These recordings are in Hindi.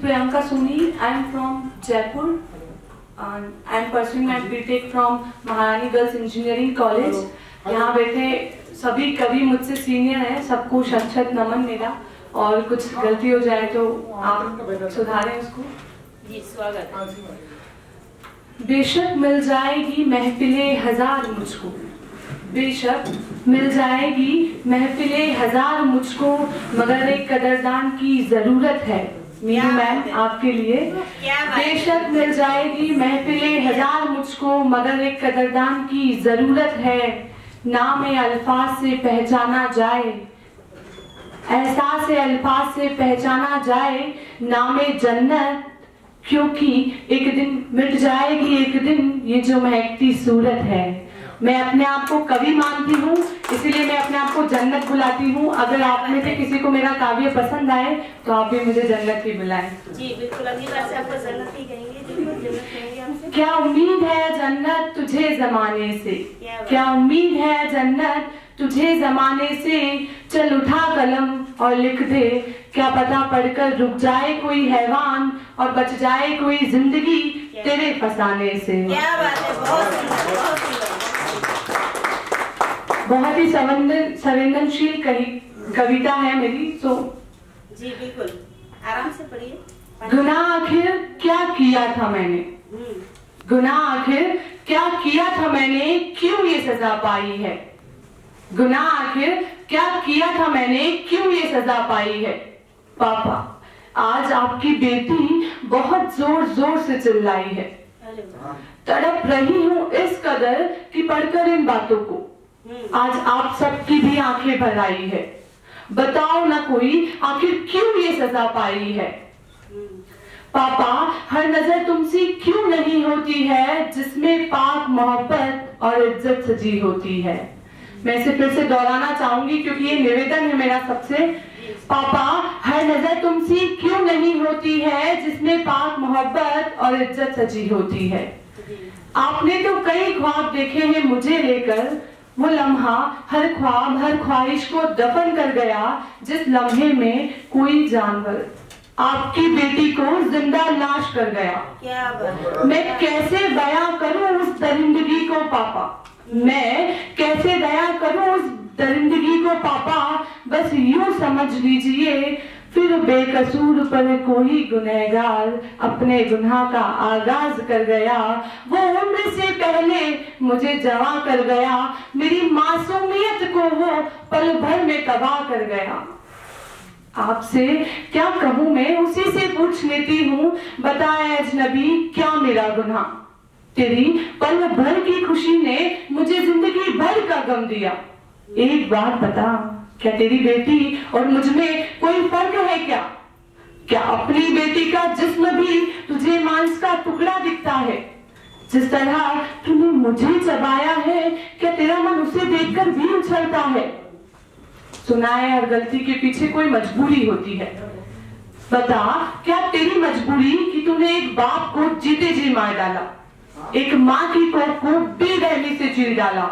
Priyanka Soni. I am from Jaipur. I am pursuing my B.Tech from Maharani Girls Engineering College. यहाँ बैठे सभी कवि मुझसे सीनियर हैं, सबको शत-शत नमन मेरा, और कुछ गलती हो जाए तो आप सुधारें उसको। जी स्वागत। बेशक मिल जाएगी महफिले हजार मुझको, बेशक मिल जाएगी महफिले हजार मुझको, मगर एक कदरदान की जरूरत है मीनू मैम आपके लिए। बेशक मिल जाएगी महफिले हजार मुझको, मगर एक कदरदान की जरूरत है। नाम अल्फाज से पहचाना जाए, एहसास से अल्फाज से पहचाना जाए, नाम जन्नत, क्योंकि एक दिन मिट जाएगी एक दिन ये जो महकती सूरत है। मैं अपने आप को कवि मानती हूँ, इसलिए मैं अपने आप को जन्नत बुलाती हूँ। अगर आप में से किसी को मेरा काव्य पसंद आए तो आप भी मुझे जन्नत ही बुलाएं। जी बिल्कुल, अगली बार से आपको जन्नत ही कहेंगे। जन्नत कहेंगे आपसे। क्या उम्मीद है जन्नत तुझे जमाने से, क्या उम्मीद है जन्नत तुझे जमाने से, चल उठा कलम और लिख दे, क्या पता पढ़कर रुक जाए कोई हैवान और बच जाए कोई जिंदगी तेरे फसाने से। क्या बात है, बहुत बहुत ही संवेदनशील कविता है मेरी। तो जी बिल्कुल, आराम से पढ़िए। गुनाह आखिर क्या किया था मैंने, गुनाह आखिर क्या किया था मैंने, क्यों ये सजा पाई है। गुनाह आखिर क्या किया था मैंने, क्यों ये सजा पाई है। पापा आज आपकी बेटी बहुत जोर जोर से चिल्लाई है, तड़प रही हूँ इस कदर कि पढ़कर इन बातों को आज आप सबकी भी आंखें भर आई है। बताओ ना कोई आखिर क्यों ये सजा पाई है। पापा हर नजर तुमसे क्यों नहीं होती है, जिसमें पाक मोहब्बत और इज्जत सजी होती है। मैं इसे फिर से दोहराना चाहूंगी क्योंकि ये निवेदन है मेरा सबसे। पापा हर नजर तुमसे क्यों नहीं होती है, जिसमें पाक मोहब्बत और इज्जत सजी होती है। आपने तो कई ख्वाब देखे हैं मुझे लेकर, वो लम्हा हर ख्वाब हर ख्वाहिश को दफन कर गया, जिस लम्हे में कोई जानवर आपकी बेटी को जिंदा लाश कर गया। क्या बात। मैं कैसे बयां करूं उस दरिंदगी को पापा, मैं कैसे बयां करूं उस दरिंदगी को पापा। बस यूं समझ लीजिए फिर बेकसूर पर कोई गुनहगार अपने गुनाह का आगाज कर गया। वो उम्र से पहले मुझे जवां कर गया, मेरी मासूमियत को वो पल भर में तबाह कर गया। आपसे क्या कहूँ मैं उसी से पूछ लेती हूँ, बताए अजनबी क्या मेरा गुनाह। तेरी पल भर की खुशी ने मुझे जिंदगी भर का गम दिया। एक बात बता, क्या तेरी बेटी और मुझ में कोई फर्क है क्या। क्या अपनी बेटी का जिस्म भी तुझे मांस का टुकड़ा दिखता है। जिस तरह तूने मुझे चबाया है, क्या तेरा मन उसे देखकर भी उछलता है। सुना है हर गलती के पीछे कोई मजबूरी होती है। बता क्या तेरी मजबूरी कि तूने एक बाप को जीते जी मार डाला, एक माँ की कोख को बेरहमी से चीर डाला।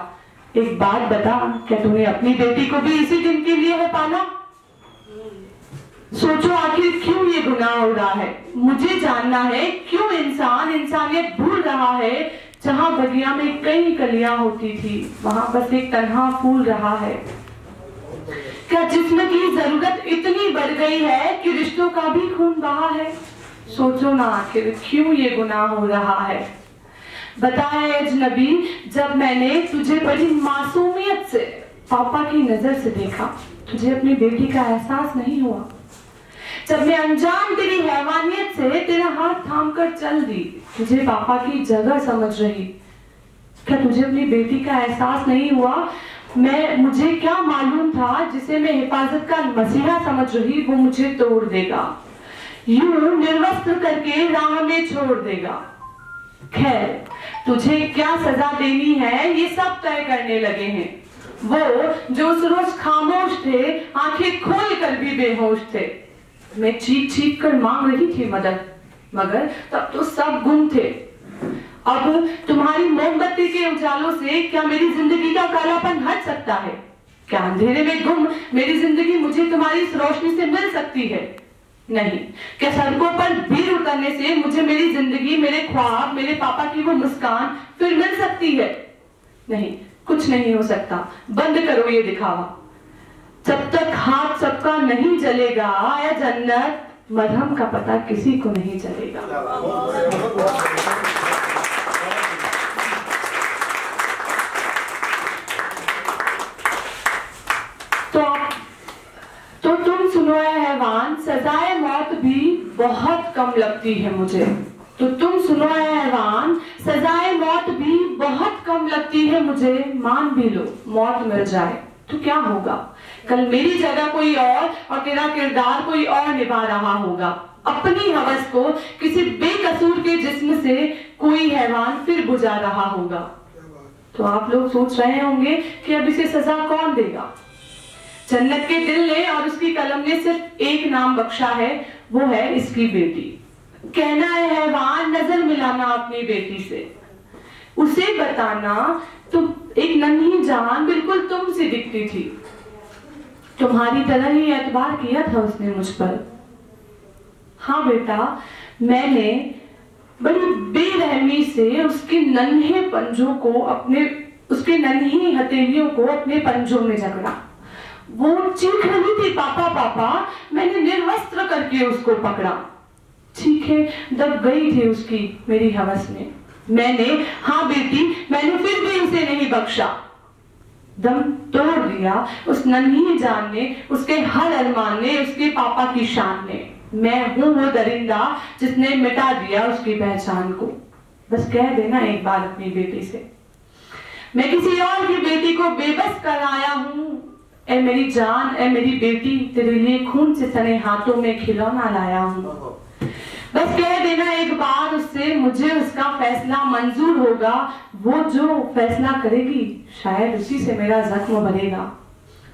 एक बात बता, क्या तूने अपनी बेटी को भी इसी दिन के लिए है पाला। सोचो आखिर क्यों ये गुनाह हो रहा है। मुझे जानना है क्यों इंसान इंसानियत भूल रहा है। जहां बगिया में कई कलियां होती थी, वहां बस एक तन्हा फूल रहा है। क्या जिस्म की जरूरत इतनी बढ़ गई है कि रिश्तों का भी खून बहा है। सोचो ना आखिर क्यों ये गुनाह हो रहा है। बताए अजनबी जब मैंने तुझे बड़ी मासूमियत से पापा की नजर से देखा, तुझे अपनी बेटी का एहसास नहीं हुआ। जब मैं अनजान तेरी हैवानियत से तेरा हाथ थाम कर चल दी, तुझे पापा की जगह समझ रही। क्या तुझे अपनी बेटी का एहसास नहीं हुआ। मुझे क्या मालूम था जिसे मैं हिफाजत का मसीहा समझ रही, वो मुझे तोड़ देगा, यूं निर्वस्त्र करके राह में छोड़ देगा। खैर तुझे क्या सजा देनी है ये सब तय करने लगे हैं वो जो उस रोज खामोश थे, आंखें खोल कर भी बेहोश थे। मैं चीख चीख कर मांग रही थी मदद, मगर तब तो सब गुम थे। अब तुम्हारी मोमबत्ती के उजालों से क्या मेरी जिंदगी का कालापन हट सकता है। क्या अंधेरे में गुम मेरी जिंदगी मुझे तुम्हारी इस रोशनी से मिल सकती है। नहीं। क्या सड़कों पर भीड़ उतरने से मुझे मेरी जिंदगी, मेरे ख्वाब, मेरे पापा की वो मुस्कान फिर मिल सकती है? नहीं, कुछ नहीं हो सकता। बंद करो ये दिखावा। जब तक हाथ सबका नहीं जलेगा या जन्नत, मरहम का पता किसी को नहीं चलेगा। तो तुम सुनो ऐ हैवान, सजाए मौत भी बहुत कम लगती है मुझे। तो तुम सुनो ऐ हैवान, सजाए मौत भी बहुत कम लगती है मुझे। मान भी लो मौत मिल जाए तो क्या होगा, कल मेरी जगह कोई और तेरा किरदार कोई और निभा रहा होगा। अपनी हवस को किसी बेकसूर के जिस्म से कोई हैवान फिर बुझा रहा होगा। तो आप लोग सोच रहे होंगे कि अब इसे सजा कौन देगा। जन्नत के दिल ने और उसकी कलम ने सिर्फ एक नाम बख्शा है, वो है इसकी बेटी। कहना है हैवान, नजर मिलाना अपनी बेटी से, उसे बताना तुम एक नन्ही जान बिल्कुल तुमसे दिखती थी, तुम्हारी तरह ही एतबार किया था उसने मुझ पर। हाँ बेटा, मैंने बड़ी बेरहमी से उसके नन्हे पंजों को उसके नन्ही हथेलियों को अपने पंजों में जकड़ा। वो चीख रही थी पापा पापा, मैंने निर्वस्त्र करके उसको पकड़ा। चीखें दब गई थी उसकी मेरी हवस में। मैंने, हाँ बेटी, मैंने फिर भी उसे नहीं बख्शा। दम तोड़ दिया उस नन्ही जान ने, उसके हर अरमान ने, उसके पापा की शान ने। मैं हूं वो दरिंदा जिसने मिटा दिया उसकी पहचान को। बस कह देना एक बार अपनी बेटी से, मैं किसी और की बेटी को बेबस कर आया हूं। ए मेरी जान, ए मेरी बेटी, तेरे लिए खून से सने हाथों में खिलौना लाया हूं। बस कह देना एक बार उससे, मुझे उसका फैसला मंजूर होगा। वो जो फैसला करेगी शायद उसी से मेरा जख्म भरेगा।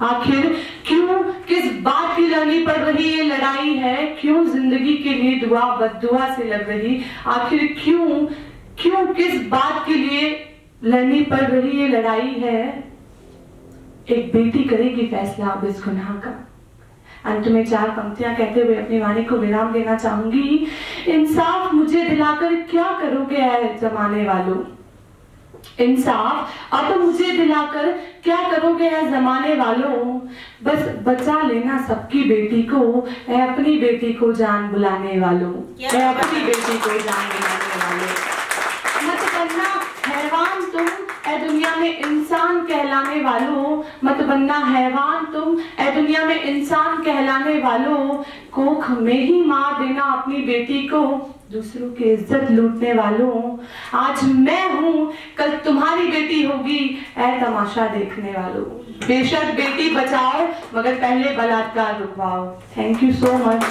आखिर क्यों, किस बात की लड़नी पड़ रही ये लड़ाई है? क्यों जिंदगी के लिए दुआ बद्दुआ से लग रही? आखिर क्यों किस बात के लिए लड़नी पड़ रही ये लड़ाई है? एक बेटी करेगी फैसला अब इस गुनाह का। अंत में 4 पंक्तियां कहते हुए अपनी वाणी को विराम देना चाहूंगी। इंसाफ मुझे दिलाकर क्या करोगे ऐ जमाने वालों? इंसाफ अब मुझे दिलाकर क्या करोगे ऐ जमाने वालों? बस बचा लेना सबकी बेटी को, ऐ अपनी बेटी को जान बुलाने वालों, ऐ अपनी बेटी को जान बुलाने वालों। मत बनना हैवान तुम, ऐ दुनिया में इंसान कहलाने वालों। मत बनना हैवान तुम, ऐ दुनिया में इंसान कहलाने वालों। कोख में ही मार देना अपनी बेटी को, दूसरों की इज्जत लूटने वालों। आज मैं हूं, कल तुम्हारी बेटी होगी, ऐ तमाशा देखने वालों। बेशक बेटी बचाओ, मगर पहले बलात्कार रुकवाओ। Thank you so much.